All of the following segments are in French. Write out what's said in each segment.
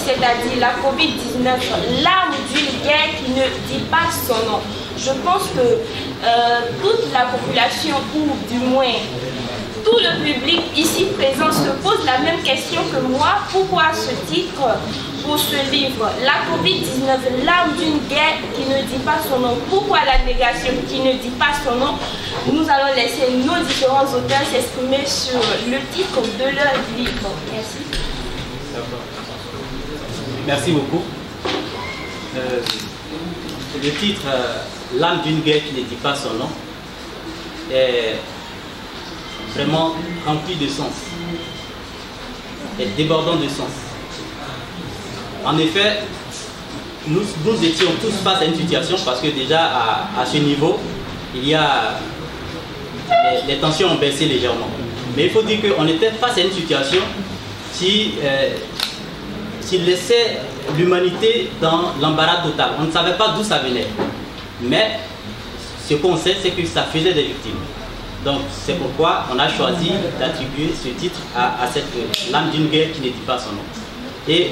C'est-à-dire la COVID-19, l'arme d'une guerre qui ne dit pas son nom. Je pense que toute la population, ou du moins tout le public ici présent, se pose la même question que moi. Pourquoi ce titre pour ce livre? La COVID-19, l'arme d'une guerre qui ne dit pas son nom. Pourquoi la négation qui ne dit pas son nom? Nous allons laisser nos différents auteurs s'exprimer sur le titre de leur livre. Merci. Merci beaucoup. Le titre « L'âme d'une guerre qui ne dit pas son nom » est vraiment rempli de sens, est débordant de sens. En effet, nous étions tous face à une situation parce que déjà à ce niveau, il y a les tensions ont baissé légèrement. Mais il faut dire qu'on était face à une situation qui laissait l'humanité dans l'embarras total. On ne savait pas d'où ça venait. Mais ce qu'on sait, c'est que ça faisait des victimes. Donc c'est pourquoi on a choisi d'attribuer ce titre à cette l'âme d'une guerre qui ne dit pas son nom. Et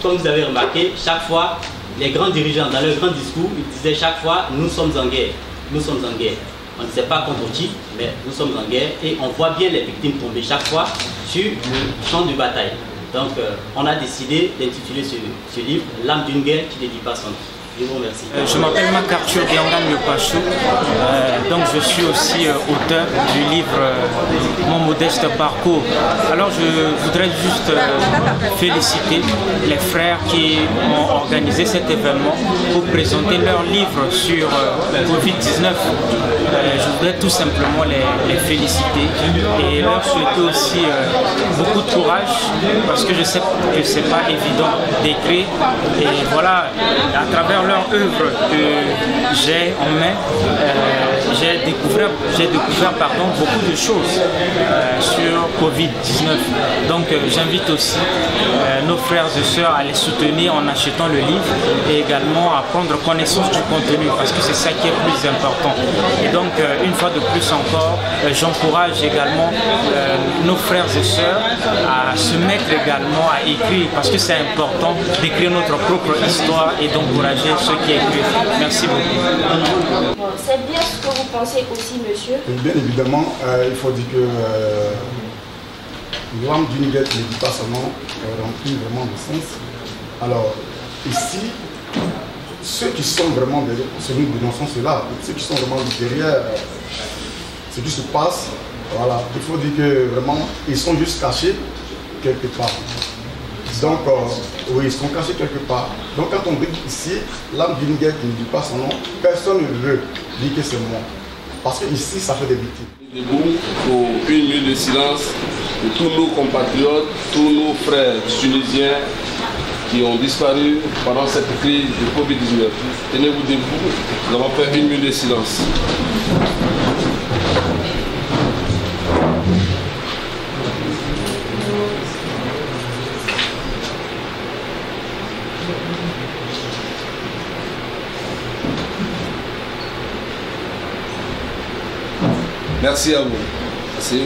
comme vous avez remarqué, chaque fois, les grands dirigeants, dans leur grand discours, ils disaient chaque fois, nous sommes en guerre, nous sommes en guerre. On ne sait pas contre qui, mais nous sommes en guerre et on voit bien les victimes tomber chaque fois sur le champ de bataille. Donc, on a décidé d'intituler ce livre « L'âme d'une guerre qui ne dit pas son nom ». Je vous remercie. Je m'appelle Makartur Biangan Lepachou. Donc, je suis aussi auteur du livre Mon modeste parcours. Alors, je voudrais juste féliciter les frères qui ont organisé cet événement pour présenter leur livre sur Covid-19. Je voudrais tout simplement les féliciter et leur souhaiter aussi beaucoup de courage parce que je sais que ce n'est pas évident d'écrire. Et voilà, à travers leur œuvre que j'ai en main, j'ai découvert beaucoup de choses sur Covid-19. Donc j'invite aussi nos frères et sœurs à les soutenir en achetant le livre et également à prendre connaissance du contenu parce que c'est ça qui est plus important. Et donc une fois de plus encore, j'encourage également nos frères et sœurs à se mettre également à écrire parce que c'est important d'écrire notre propre histoire et d'encourager ceux qui écrivent. Merci beaucoup. C'est bien ce que vous pensez aussi, monsieur? Bien évidemment, il faut dire que l'âme d'une guerre qui ne dit pas son nom remplit vraiment de sens. Alors, ici, ceux qui sont vraiment derrière, ce que nous dénonçons cela, ceux qui sont vraiment derrière ce qui se passe, voilà, il faut dire que vraiment, ils sont juste cachés quelque part. Donc, oui, ils sont cachés quelque part. Donc, quand on dit ici, l'âme d'une guerre qui ne dit pas son nom, personne ne veut dire que c'est moi. Parce que ici, ça fait des victimes. Debout pour une minute de silence de tous nos compatriotes, tous nos frères tunisiens qui ont disparu pendant cette crise de Covid-19. Tenez-vous debout, nous allons faire une minute de silence. Merci à vous. Merci.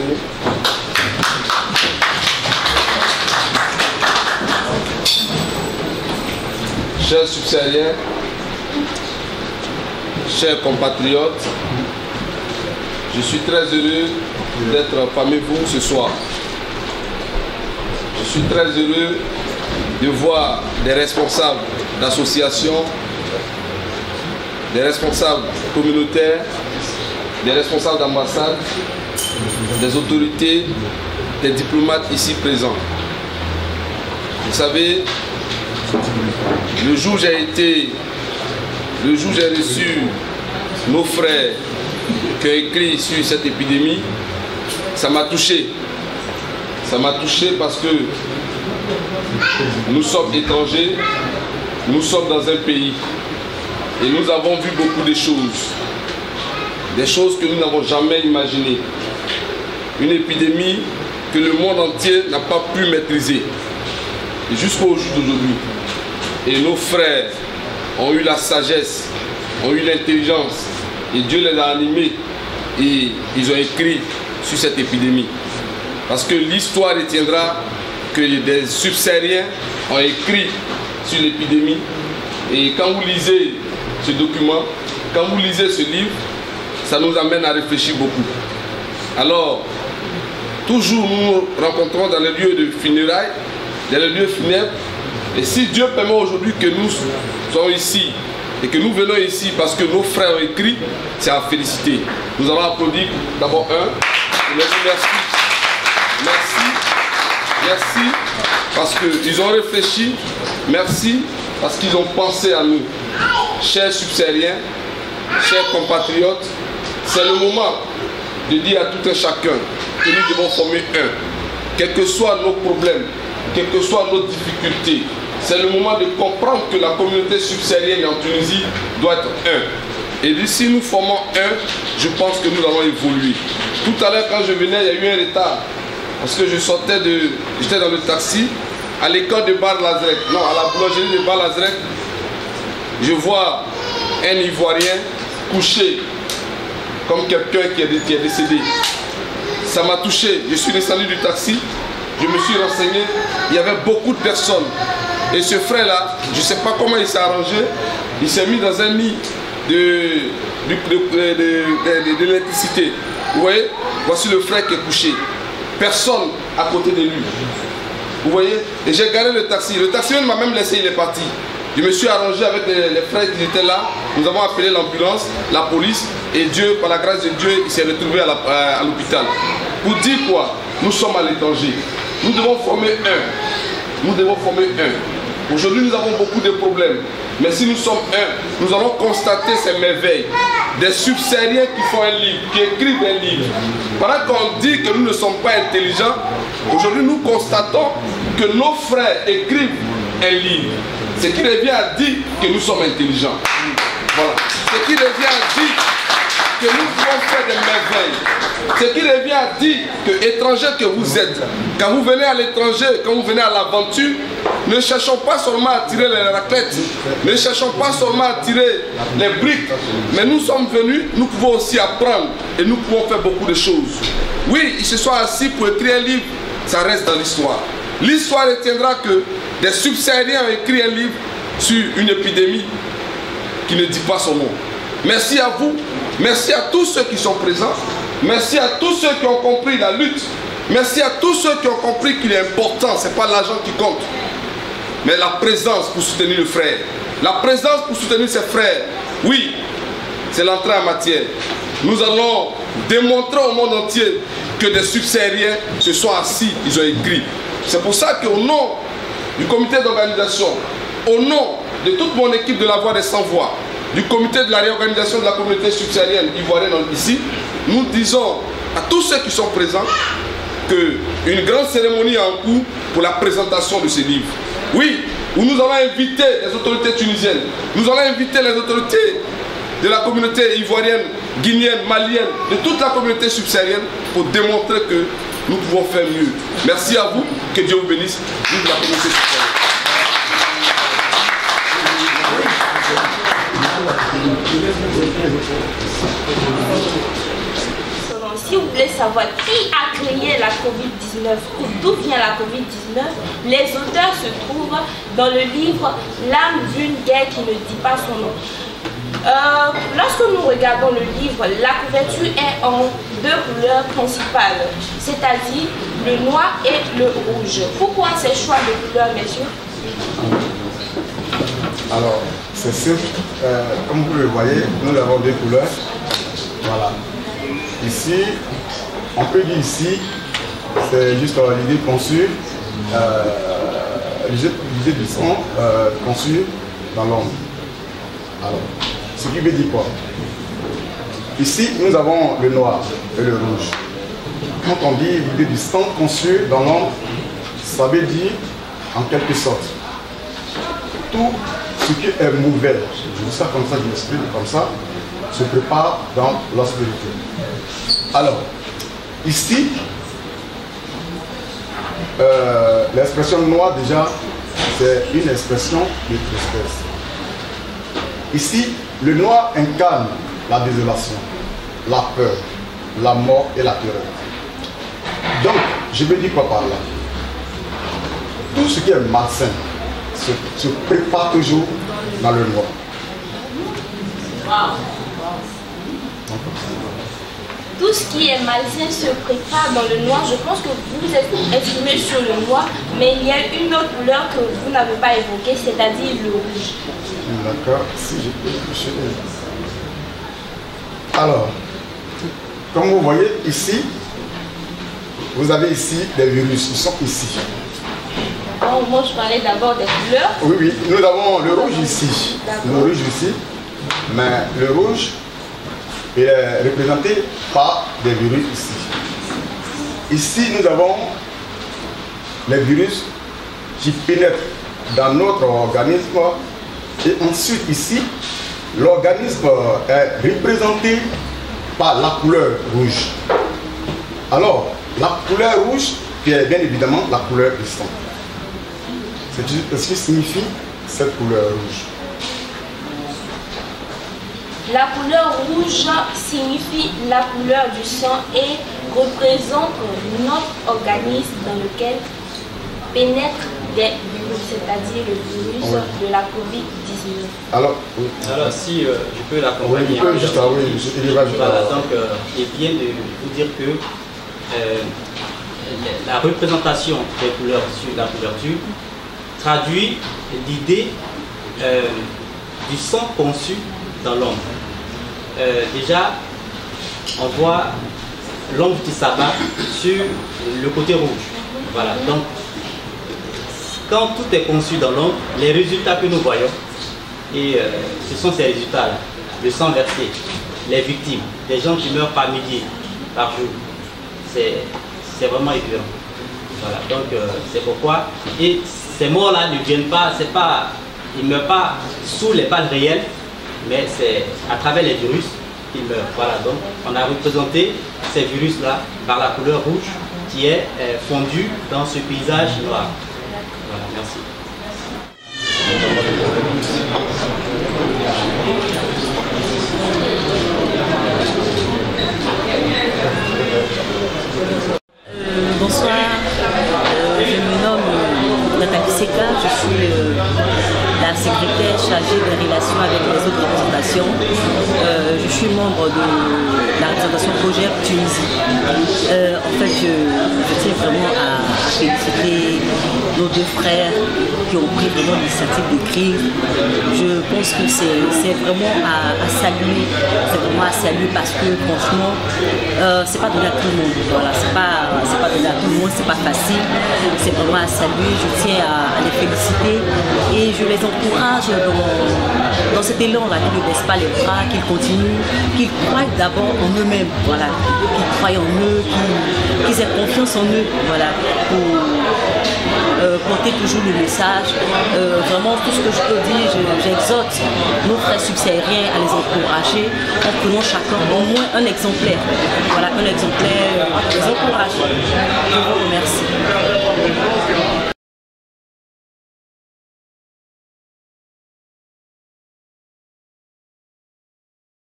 Chers subsahariens, chers compatriotes, je suis très heureux d'être parmi vous ce soir. Je suis très heureux de voir des responsables d'associations, des responsables communautaires, des responsables d'ambassade, des autorités, des diplomates ici présents. Vous savez, le jour où j'ai été le jour où j'ai reçu nos frères qui ont écrit sur cette épidémie, ça m'a touché. Ça m'a touché parce que nous sommes étrangers, nous sommes dans un pays et nous avons vu beaucoup de choses. Des choses que nous n'avons jamais imaginées. Une épidémie que le monde entier n'a pas pu maîtriser jusqu'au jour d'aujourd'hui. Et nos frères ont eu la sagesse, ont eu l'intelligence et Dieu les a animés et ils ont écrit sur cette épidémie. Parce que l'histoire retiendra que des subsahariens ont écrit sur l'épidémie. Et quand vous lisez ce document, quand vous lisez ce livre, ça nous amène à réfléchir beaucoup. Alors, toujours nous nous rencontrons dans les lieux de funérailles, dans les lieux funèbres. Et si Dieu permet aujourd'hui que nous soyons ici et que nous venons ici parce que nos frères ont écrit, c'est à féliciter. Nous allons applaudir d'abord un. Merci. Merci parce qu'ils ont réfléchi. Merci parce qu'ils ont pensé à nous. Chers subsahariens, chers compatriotes, c'est le moment de dire à tout un chacun que nous devons former un. Quels que soient nos problèmes, quelles que soient nos difficultés, c'est le moment de comprendre que la communauté subsaharienne en Tunisie doit être un. Et d'ici nous formons un, je pense que nous allons évoluer. Tout à l'heure quand je venais, il y a eu un retard. Parce que j'étais dans le taxi, à l'école de Bar Lazrek, non, à la boulangerie de Bar Lazrek, je vois un Ivoirien couché comme quelqu'un qui est décédé. Ça m'a touché, je suis descendu du taxi, je me suis renseigné, il y avait beaucoup de personnes. Et ce frère-là, je ne sais pas comment il s'est arrangé, il s'est mis dans un nid de l'électricité. Vous voyez, voici le frère qui est couché. Personne à côté de lui. Vous voyez? Et j'ai garé le taxi. Le taximan m'a même laissé, il est parti. Je me suis arrangé avec les frères qui étaient là. Nous avons appelé l'ambulance, la police. Et Dieu, par la grâce de Dieu, il s'est retrouvé à l'hôpital. Pour dire quoi? Nous sommes à l'étranger. Nous devons former un. Nous devons former un. Aujourd'hui, nous avons beaucoup de problèmes. Mais si nous sommes un, nous allons constater ces merveilles. Des subsahariens qui font un livre, qui écrivent un livre. Pendant qu'on dit que nous ne sommes pas intelligents, aujourd'hui nous constatons que nos frères écrivent un livre. Ce qui revient à dire que nous sommes intelligents. Voilà. Ce qui revient à dire que nous pouvons faire des merveilles. Ce qui revient à dire que étrangers que vous êtes, quand vous venez à l'étranger, quand vous venez à l'aventure, ne cherchons pas seulement à tirer les raclettes, ne cherchons pas seulement à tirer les briques, mais nous sommes venus, nous pouvons aussi apprendre et nous pouvons faire beaucoup de choses. Oui, ils se sont assis pour écrire un livre, ça reste dans l'histoire. L'histoire retiendra que des subsahariens ont écrit un livre sur une épidémie qui ne dit pas son nom. Merci à vous, merci à tous ceux qui sont présents, merci à tous ceux qui ont compris la lutte, merci à tous ceux qui ont compris qu'il est important, ce n'est pas l'argent qui compte, mais la présence pour soutenir le frère, la présence pour soutenir ses frères. Oui, c'est l'entrée en matière. Nous allons démontrer au monde entier que des subsahariens se sont assis, ils ont écrit. C'est pour ça qu'au nom du comité d'organisation, au nom de toute mon équipe de la Voix des Sans-Voix, du comité de la réorganisation de la communauté subsaharienne ivoirienne ici, nous disons à tous ceux qui sont présents qu'une grande cérémonie est en cours pour la présentation de ces livres. Oui, où nous allons inviter les autorités tunisiennes, nous allons inviter les autorités de la communauté ivoirienne, guinéenne, malienne, de toute la communauté subsaharienne pour démontrer que nous pouvons faire mieux. Merci à vous, que Dieu vous bénisse, vive la communauté subsaharienne. Si vous voulez savoir qui a créé la Covid-19 ou d'où vient la Covid-19, les auteurs se trouvent dans le livre L'âme d'une guerre qui ne dit pas son nom. Lorsque nous regardons le livre, la couverture est en deux couleurs principales, c'est-à-dire le noir et le rouge. Pourquoi ces choix de couleurs, messieurs? Alors, c'est simple. Comme vous le voyez, nous avons deux couleurs. Voilà. Ici, on peut dire ici, c'est juste l'idée conçue, l'idée du sang conçue dans l'ombre. Alors, Ce qui veut dire quoi? Ici, nous avons le noir et le rouge. Quand on dit l'idée du sang conçu dans l'ombre, ça veut dire, en quelque sorte, tout ce qui est mauvais, je dis ça comme ça, je m'exprime comme ça, se prépare dans l'obscurité. Alors, ici, l'expression noire déjà, c'est une expression de tristesse. Ici, le noir incarne la désolation, la peur, la mort et la terreur. Donc, je veux dire quoi par là? Tout ce qui est malsain se prépare toujours dans le noir. Tout ce qui est malsain se prépare dans le noir. Je pense que vous êtes exprimé sur le noir, mais il y a une autre couleur que vous n'avez pas évoquée, c'est-à-dire le rouge. D'accord, si je peux toucher. Alors, comme vous voyez ici, vous avez ici des virus, ils sont ici. Oh, moi je parlais d'abord des couleurs. Oui, oui, nous avons le rouge ici. Le rouge ici, mais le rouge est représenté par des virus ici. Ici, nous avons les virus qui pénètrent dans notre organisme. Et ensuite, ici, l'organisme est représenté par la couleur rouge. Alors, la couleur rouge, qui est bien évidemment la couleur du sang. C'est ce qui signifie cette couleur rouge. La couleur rouge signifie la couleur du sang et représente notre organisme dans lequel pénètrent des virus, c'est-à-dire le virus de la COVID-19. Alors, oui. Alors si je peux l'accompagner. Oui, juste là, oui, voilà, donc il vient de vous dire que la représentation des couleurs sur la couverture traduit l'idée du sang conçu dans l'ombre. Déjà, on voit l'ombre qui s'abat sur le côté rouge. Voilà, donc quand tout est conçu dans l'ombre, les résultats que nous voyons, et ce sont ces résultats-là, le sang versé, les victimes, des gens qui meurent par milliers par jour, c'est vraiment évident. Voilà, donc c'est pourquoi, et ces morts-là ne viennent pas, ils ne meurent pas sous les balles réelles, mais c'est à travers les virus qu'ils meurent. Voilà, donc on a représenté ces virus-là par la couleur rouge qui est fondue dans ce paysage noir. Voilà, merci. Bonsoir, je me nomme Nathalie Seka, je suis la secrétaire chargée des relations avec les autres représentations. Je suis membre de la représentation Projet Tunisie. En fait, je tiens vraiment à féliciter nos deux frères qui ont pris vraiment l'initiative d'écrire. Je pense que c'est vraiment à saluer. C'est vraiment à saluer parce que franchement, c'est pas donné à tout le monde. Voilà, c'est pas donné à tout le monde, c'est pas facile. C'est vraiment à saluer. Je tiens à les féliciter et je les encourage dans cet élan-là, qu'ils ne baissent pas les bras, qu'ils continuent, qu'ils croient d'abord en eux-mêmes, voilà, qu'ils croient en eux, qu'ils aient confiance en eux, voilà, pour porter toujours le message. Vraiment, tout ce que je peux dire, j'exhorte nos frères subsahariens à les encourager en prenant chacun au moins un exemplaire. Voilà, un exemplaire, les encourager. Je vous remercie.